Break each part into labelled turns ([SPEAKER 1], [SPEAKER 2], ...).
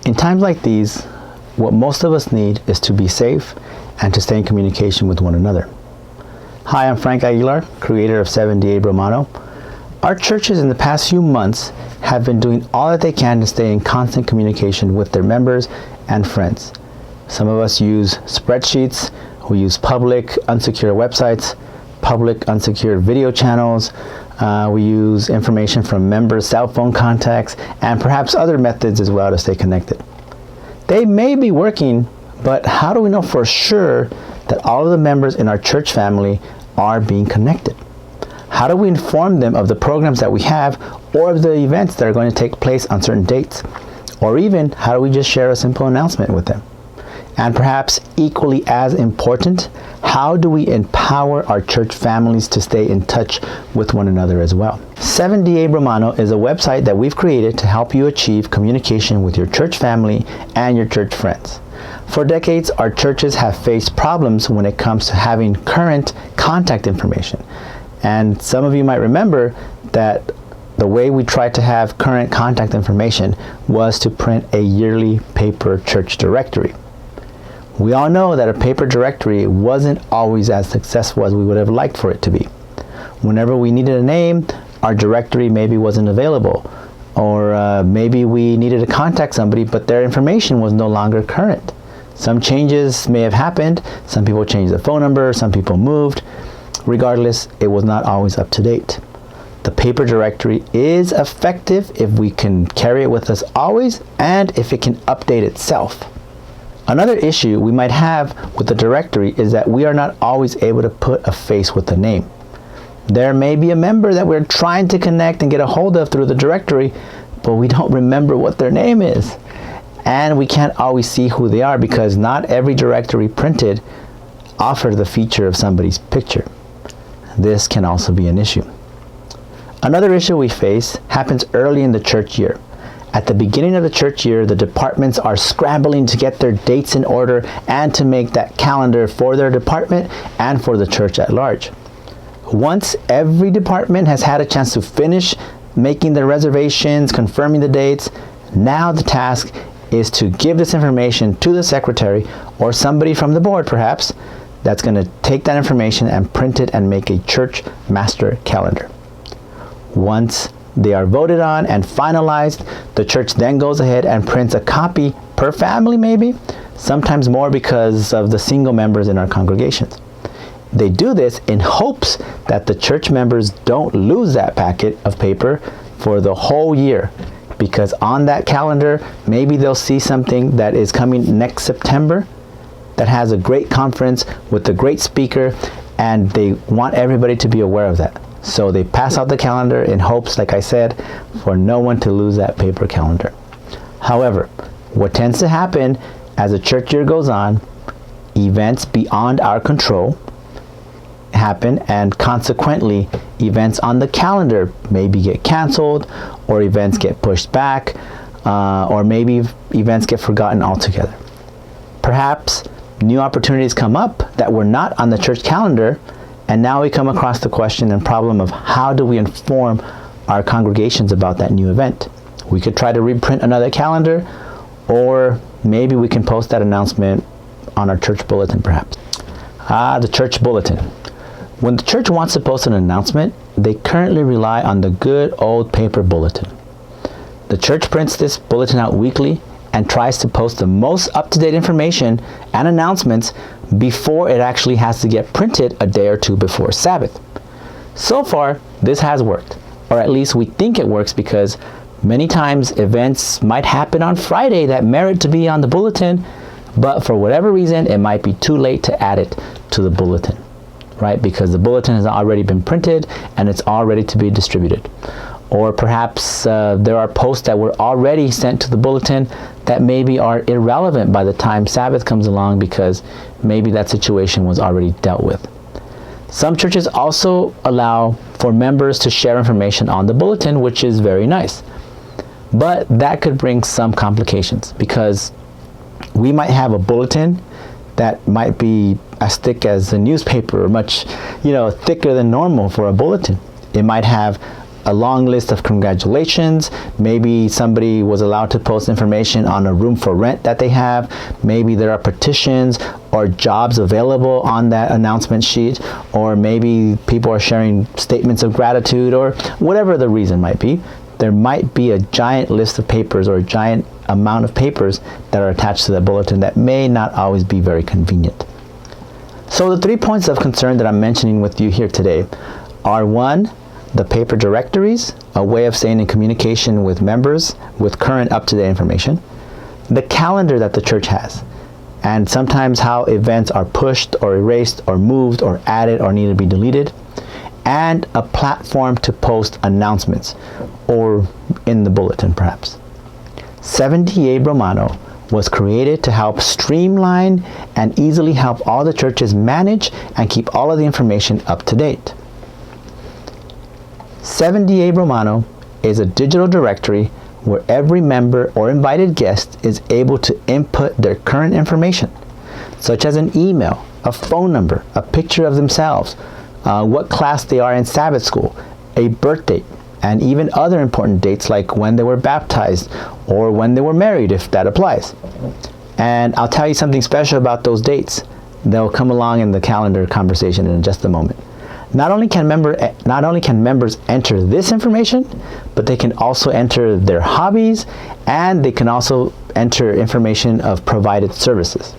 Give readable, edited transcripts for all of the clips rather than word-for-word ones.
[SPEAKER 1] In times like these, what most of us need is to be safe and to stay in communication with one another. Hi, I'm Frank Aguilar, creator of 7DABromano. Our churches in the past few months have been doing all that they can to stay in constant communication with their members and friends. Some of us use spreadsheets, we use public unsecured websites, public unsecured video channels, we use information from members' cell phone contacts, and perhaps other methods as well to stay connected. They may be working, but how do we know for sure that all of the members in our church family are being connected? How do we inform them of the programs that we have or of the events that are going to take place on certain dates? Or even, how do we just share a simple announcement with them? And perhaps equally as important, how do we empower our church families to stay in touch with one another as well? 7DABromano is a website that we've created to help you achieve communication with your church family and your church friends. For decades, our churches have faced problems when it comes to having current contact information. And some of you might remember that the way we tried to have current contact information was to print a yearly paper church directory. We all know that a paper directory wasn't always as successful as we would have liked for it to be. Whenever we needed a name, our directory maybe wasn't available, or maybe we needed to contact somebody, but their information was no longer current. Some changes may have happened. Some people changed the phone number, some people moved. Regardless, it was not always up to date. The paper directory is effective if we can carry it with us always and if it can update itself. Another issue we might have with the directory is that we are not always able to put a face with the name. There may be a member that we're trying to connect and get a hold of through the directory, but we don't remember what their name is. And we can't always see who they are because not every directory printed offers the feature of somebody's picture. This can also be an issue. Another issue we face happens early in the church year. At the beginning of the church year, the departments are scrambling to get their dates in order and to make that calendar for their department and for the church at large. Once every department has had a chance to finish making their reservations, confirming the dates, now the task is to give this information to the secretary or somebody from the board perhaps that's going to take that information and print it and make a church master calendar. Once they are voted on and finalized, the church then goes ahead and prints a copy per family maybe, sometimes more because of the single members in our congregations. They do this in hopes that the church members don't lose that packet of paper for the whole year, because on that calendar, maybe they'll see something that is coming next September that has a great conference with a great speaker, and they want everybody to be aware of that. So they pass out the calendar in hopes, like I said, for no one to lose that paper calendar. However, what tends to happen as the church year goes on, events beyond our control happen, and consequently, events on the calendar maybe get canceled, or events get pushed back, or maybe events get forgotten altogether. Perhaps new opportunities come up that were not on the church calendar, and now we come across the question and problem of how do we inform our congregations about that new event? We could try to reprint another calendar, or maybe we can post that announcement on our church bulletin perhaps. The church bulletin. When the church wants to post an announcement, they currently rely on the good old paper bulletin. The church prints this bulletin out weekly and tries to post the most up-to-date information and announcements before it actually has to get printed a day or two before Sabbath. So far, this has worked, or at least we think it works, because many times events might happen on Friday that merit to be on the bulletin, but for whatever reason, it might be too late to add it to the bulletin, right? Because the bulletin has already been printed and it's all ready to be distributed. Or perhaps there are posts that were already sent to the bulletin that maybe are irrelevant by the time Sabbath comes along, because maybe that situation was already dealt with. Some churches also allow for members to share information on the bulletin, which is very nice. But that could bring some complications, because we might have a bulletin that might be as thick as a newspaper, or much, thicker than normal for a bulletin. It might have a long list of congratulations. Maybe somebody was allowed to post information on a room for rent that they have. Maybe there are petitions or jobs available on that announcement sheet, or maybe people are sharing statements of gratitude, or whatever the reason might be. There might be a giant list of papers or a giant amount of papers that are attached to the bulletin that may not always be very convenient. So the 3 points of concern that I'm mentioning with you here today are: 1, the paper directories, a way of staying in communication with members with current up-to-date information; the calendar that the church has, and sometimes how events are pushed or erased or moved or added or need to be deleted; and a platform to post announcements, or in the bulletin perhaps. 7DABromano was created to help streamline and easily help all the churches manage and keep all of the information up to date. 7DABromano is a digital directory where every member or invited guest is able to input their current information, such as an email, a phone number, a picture of themselves, what class they are in Sabbath school, a birth date, and even other important dates like when they were baptized or when they were married, if that applies. And I'll tell you something special about those dates. They'll come along in the calendar conversation in just a moment. Not only can members enter this information, but they can also enter their hobbies, and they can also enter information of provided services.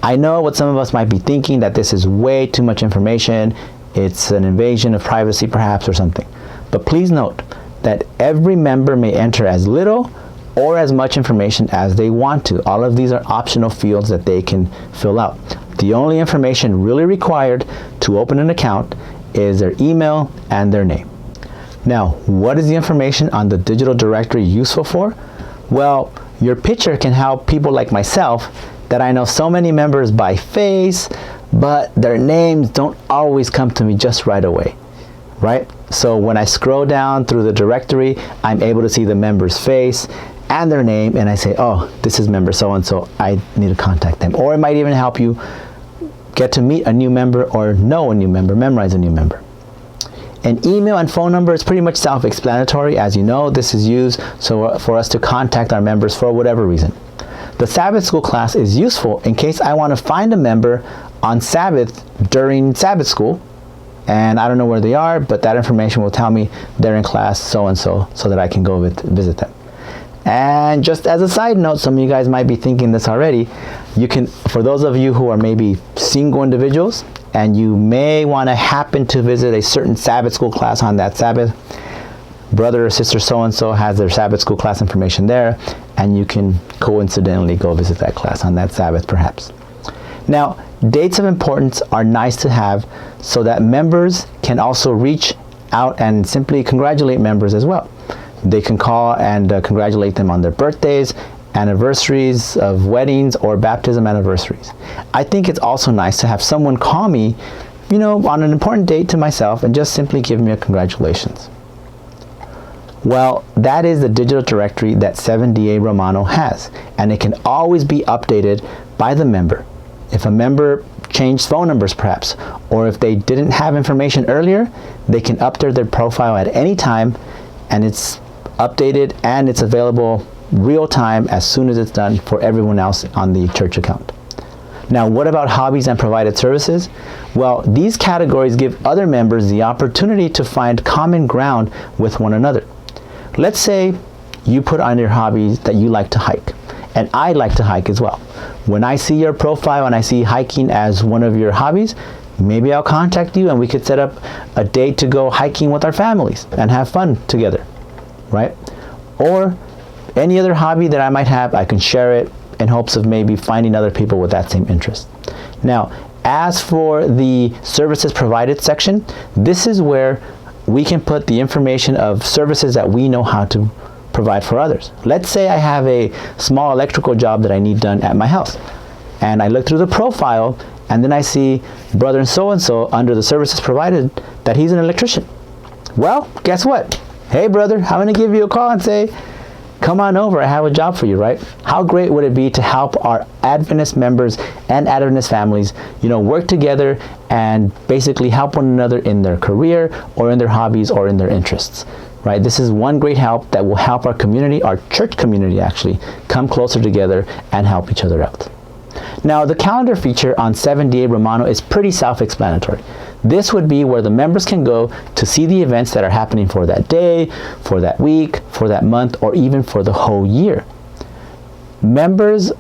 [SPEAKER 1] I know what some of us might be thinking, that this is way too much information. It's an invasion of privacy perhaps, or something. But please note that every member may enter as little or as much information as they want to. All of these are optional fields that they can fill out. The only information really required to open an account is their email and their name. Now, what is the information on the digital directory useful for? Well, your picture can help people like myself, that I know so many members by face, but their names don't always come to me just right away, right? So when I scroll down through the directory, I'm able to see the member's face and their name, and I say, oh, this is member so-and-so, I need to contact them. Or it might even help you get to meet a new member, or know a new member, memorize a new member. An email and phone number is pretty much self-explanatory. As you know, this is used for us to contact our members for whatever reason. The Sabbath school class is useful in case I want to find a member on Sabbath during Sabbath school, and I don't know where they are, but that information will tell me they're in class so-and-so, so that I can go visit them. And just as a side note, some of you guys might be thinking this already, you can, for those of you who are maybe single individuals, and you may want to happen to visit a certain Sabbath school class on that Sabbath, brother or sister so-and-so has their Sabbath school class information there, and you can coincidentally go visit that class on that Sabbath perhaps. Now, dates of importance are nice to have so that members can also reach out and simply congratulate members as well. They can call and congratulate them on their birthdays, anniversaries of weddings, or baptism anniversaries. I think it's also nice to have someone call me, on an important date to myself and just simply give me a congratulations. Well, that is the digital directory that 7DABromano has, and it can always be updated by the member. If a member changed phone numbers perhaps, or if they didn't have information earlier, they can update their profile at any time, and it's updated and it's available real time as soon as it's done for everyone else on the church account. Now, what about hobbies and provided services? Well, these categories give other members the opportunity to find common ground with one another. Let's say you put on your hobbies that you like to hike, and I like to hike as well. When I see your profile and I see hiking as one of your hobbies, maybe I'll contact you and we could set up a date to go hiking with our families and have fun together, right? Or any other hobby that I might have, I can share it in hopes of maybe finding other people with that same interest. Now, as for the services provided section, this is where we can put the information of services that we know how to provide for others. Let's say I have a small electrical job that I need done at my house, and I look through the profile, and then I see brother so-and-so under the services provided that he's an electrician. Well, guess what? Hey brother, I'm going to give you a call and say, come on over, I have a job for you, right? How great would it be to help our Adventist members and Adventist families, work together and basically help one another in their career or in their hobbies or in their interests, right? This is one great help that will help our community, our church community actually, come closer together and help each other out. Now, the calendar feature on 7DABromano is pretty self-explanatory. This would be where the members can go to see the events that are happening for that day, for that week, for that month, or even for the whole year. Members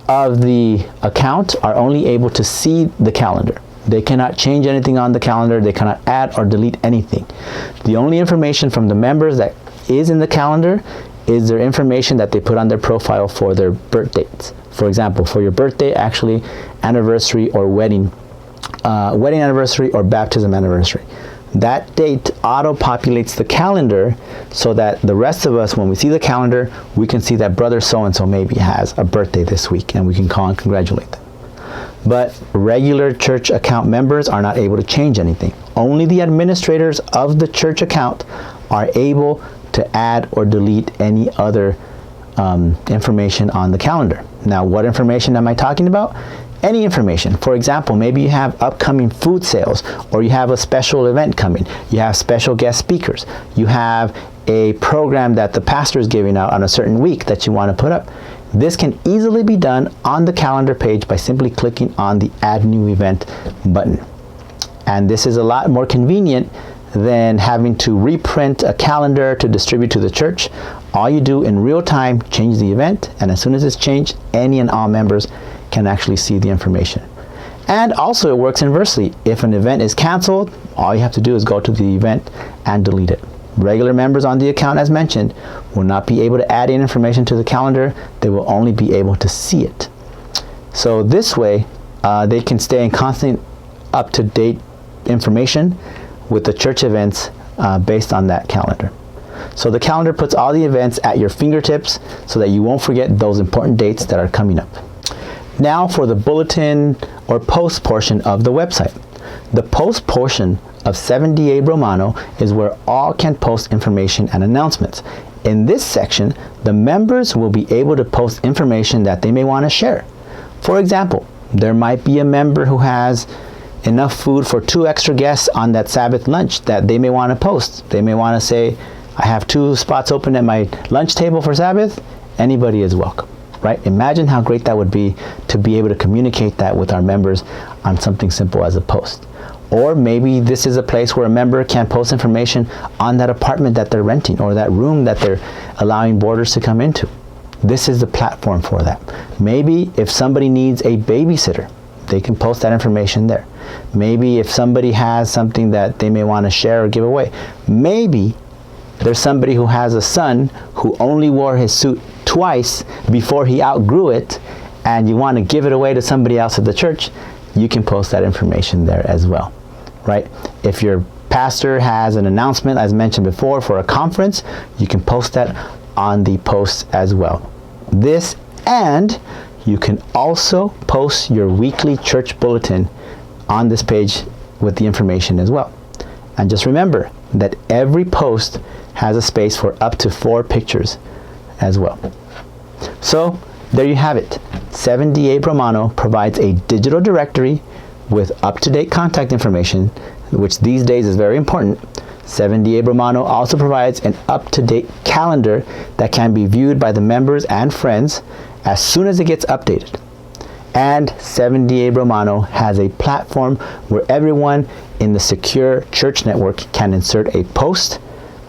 [SPEAKER 1] of the account are only able to see the calendar. They cannot change anything on the calendar. They cannot add or delete anything. The only information from the members that is in the calendar is their information that they put on their profile for their birth dates. For example, for your birthday, actually, anniversary or wedding anniversary or baptism anniversary. That date auto-populates the calendar so that the rest of us, when we see the calendar, we can see that brother so-and-so maybe has a birthday this week and we can call and congratulate them. But regular church account members are not able to change anything. Only the administrators of the church account are able to add or delete any other information on the calendar. Now, what information am I talking about? Any information. For example, maybe you have upcoming food sales, or you have a special event coming. You have special guest speakers. You have a program that the pastor is giving out on a certain week that you want to put up. This can easily be done on the calendar page by simply clicking on the Add New Event button. And this is a lot more convenient than having to reprint a calendar to distribute to the church. All you do in real time, change the event, and as soon as it's changed, any and all members can actually see the information. And also it works inversely. If an event is canceled, all you have to do is go to the event and delete it. Regular members on the account, as mentioned, will not be able to add in information to the calendar. They will only be able to see it. So this way, they can stay in constant up-to-date information with the church events based on that calendar. So the calendar puts all the events at your fingertips so that you won't forget those important dates that are coming up. Now for the bulletin or post portion of the website. The post portion of 7DABromano is where all can post information and announcements. In this section, the members will be able to post information that they may want to share. For example, there might be a member who has enough food for 2 extra guests on that Sabbath lunch that they may want to post. They may want to say, I have 2 spots open at my lunch table for Sabbath. Anybody is welcome, right? Imagine how great that would be to be able to communicate that with our members on something simple as a post. Or maybe this is a place where a member can post information on that apartment that they're renting or that room that they're allowing boarders to come into. This is the platform for that. Maybe if somebody needs a babysitter, they can post that information there. Maybe if somebody has something that they may want to share or give away. Maybe there's somebody who has a son who only wore his suit twice before he outgrew it, and you want to give it away to somebody else at the church. You can post that information there as well, right? If your pastor has an announcement, as mentioned before, for a conference, you can post that on the post as well. This, and you can also post your weekly church bulletin on this page with the information as well. And just remember that every post has a space for up to 4 pictures as well. So there you have it. 7DABromano provides a digital directory with up-to-date contact information, which these days is very important. 7DABromano also provides an up-to-date calendar that can be viewed by the members and friends as soon as it gets updated. And 7DABromano has a platform where everyone in the secure church network can insert a post,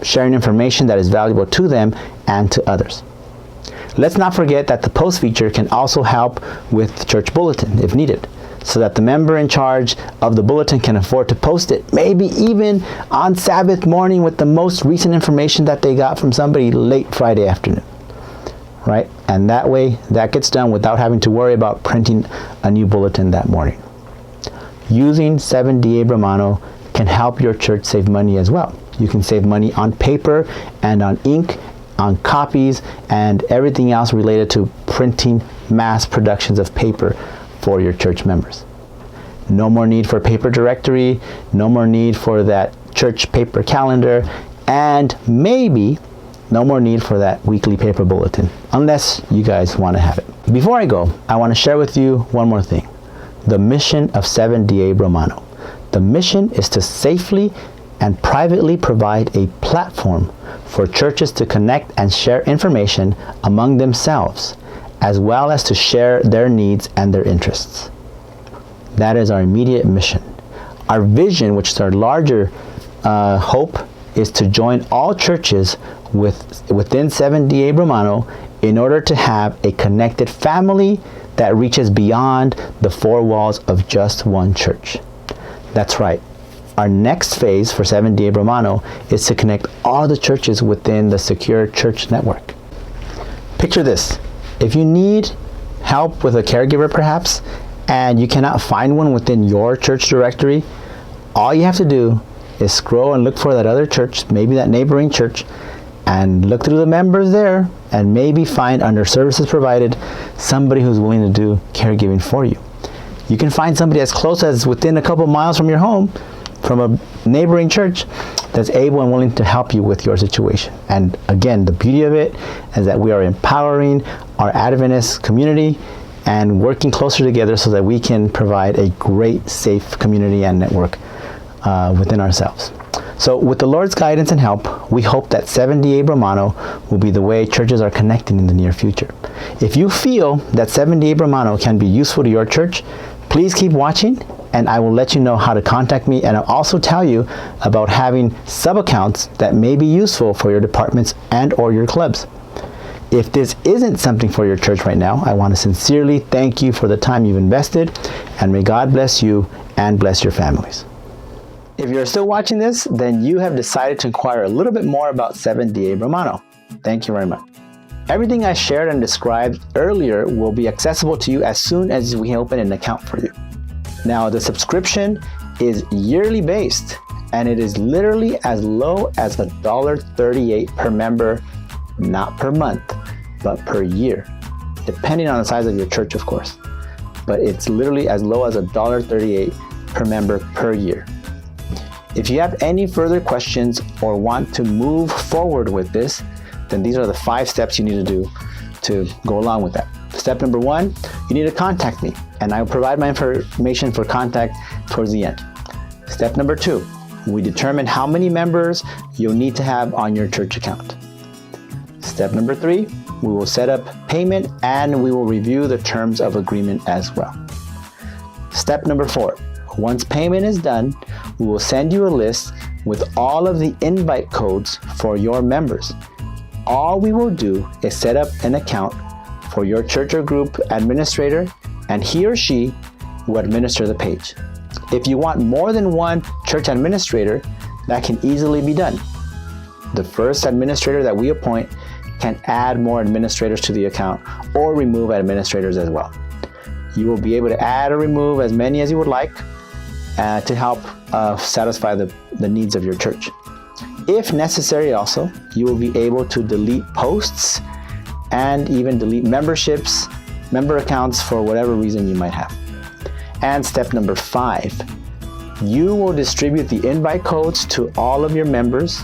[SPEAKER 1] sharing information that is valuable to them and to others. Let's not forget that the post feature can also help with the church bulletin if needed, so that the member in charge of the bulletin can afford to post it, maybe even on Sabbath morning with the most recent information that they got from somebody late Friday afternoon, right? And that way, that gets done without having to worry about printing a new bulletin that morning. Using 7DABromano can help your church save money as well. You can save money on paper and on ink, on copies, and everything else related to printing mass productions of paper for your church members. No more need for paper directory, no more need for that church paper calendar, and maybe No more need for that weekly paper bulletin, unless you guys want to have it. Before I go, I want to share with you one more thing. The mission of 7DABromano. The mission is to safely and privately provide a platform for churches to connect and share information among themselves, as well as to share their needs and their interests. That is our immediate mission. Our vision, which is our larger hope, is to join all churches within 7DABromano in order to have a connected family that reaches beyond the four walls of just one church. That's right. Our next phase for 7DABromano is to connect all the churches within the secure church network. Picture this. If you need help with a caregiver perhaps, and you cannot find one within your church directory, all you have to do is scroll and look for that other church, maybe that neighboring church, and look through the members there and maybe find under services provided somebody who's willing to do caregiving for you. You can find somebody as close as within a couple miles from your home, from a neighboring church, that's able and willing to help you with your situation. And again, the beauty of it is that we are empowering our Adventist community and working closer together so that we can provide a great, safe community and network within ourselves. So with the Lord's guidance and help, we hope that 7DABromano will be the way churches are connecting in the near future. If you feel that 7DABromano can be useful to your church, please keep watching and I will let you know how to contact me, and I'll also tell you about having sub-accounts that may be useful for your departments and or your clubs. If this isn't something for your church right now, I want to sincerely thank you for the time you've invested, and may God bless you and bless your families. If you're still watching this, then you have decided to inquire a little bit more about 7DABromano. Thank you very much. Everything I shared and described earlier will be accessible to you as soon as we open an account for you. Now, the subscription is yearly based, and it is literally as low as $1.38 per member, not per month, but per year, depending on the size of your church, of course. But it's literally as low as $1.38 per member per year. If you have any further questions or want to move forward with this, then these are the 5 steps you need to do to go along with that. Step number 1, you need to contact me, and I will provide my information for contact towards the end. Step number 2, we determine how many members you'll need to have on your church account. Step number 3, we will set up payment and we will review the terms of agreement as well. Step number 4, once payment is done, we will send you a list with all of the invite codes for your members. All we will do is set up an account for your church or group administrator, and he or she will administer the page. If you want more than one church administrator, that can easily be done. The first administrator that we appoint can add more administrators to the account or remove administrators as well. You will be able to add or remove as many as you would like to help satisfy the needs of your church. If necessary also, you will be able to delete posts and even delete memberships, member accounts for whatever reason you might have. And step number 5, you will distribute the invite codes to all of your members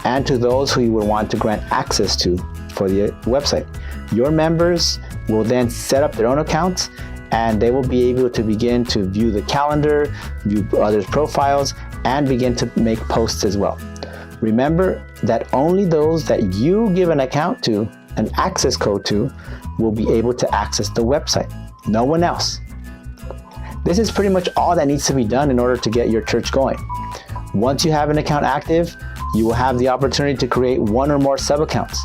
[SPEAKER 1] and to those who you would want to grant access to for the website. Your members will then set up their own accounts, and they will be able to begin to view the calendar, view others' profiles, and begin to make posts as well. Remember that only those that you give an account to, an access code to, will be able to access the website. No one else. This is pretty much all that needs to be done in order to get your church going. Once you have an account active, you will have the opportunity to create one or more sub-accounts.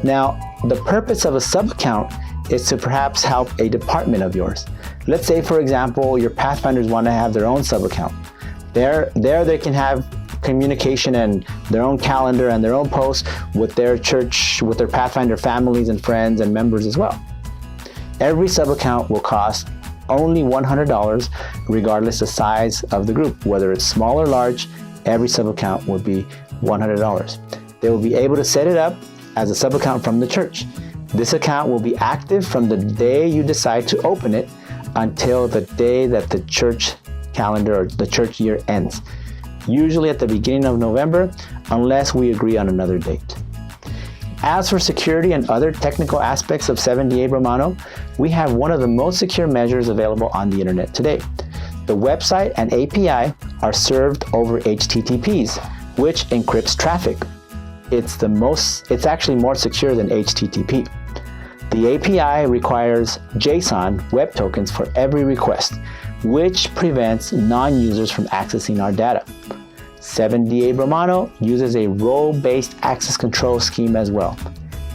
[SPEAKER 1] Now, the purpose of a sub-account is to perhaps help a department of yours. Let's say, for example, your Pathfinders want to have their own sub-account. There they can have communication and their own calendar and their own posts with their church, with their Pathfinder families and friends and members as well. Every sub-account will cost only $100 regardless the size of the group. Whether it's small or large, every sub-account will be $100. They will be able to set it up as a sub-account from the church. This account will be active from the day you decide to open it until the day that the church calendar or the church year ends, usually at the beginning of November, unless we agree on another date. As for security and other technical aspects of 7DABromano, we have one of the most secure measures available on the internet today. The website and API are served over HTTPs, which encrypts traffic. It's actually more secure than HTTP. The API requires JSON web tokens for every request, which prevents non-users from accessing our data. 7DABromano uses a role-based access control scheme as well,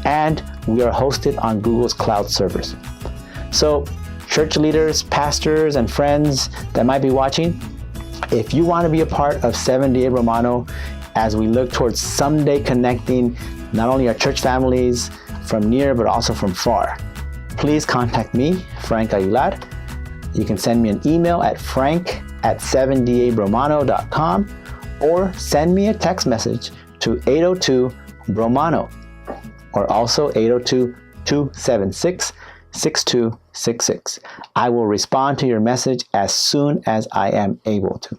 [SPEAKER 1] and we are hosted on Google's cloud servers. So, church leaders, pastors, and friends that might be watching, if you want to be a part of 7DABromano as we look towards someday connecting not only our church families from near but also from far, please contact me, Frank Aguilar. You can send me an email at frank@7dabromano.com or send me a text message to 802-BROMANO or also 802-276-6266. I will respond to your message as soon as I am able to.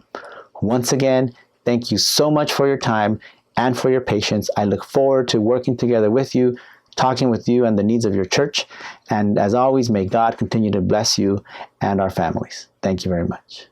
[SPEAKER 1] Once again, thank you so much for your time and for your patience. I look forward to working together with you, talking with you and the needs of your church. And as always, may God continue to bless you and our families. Thank you very much.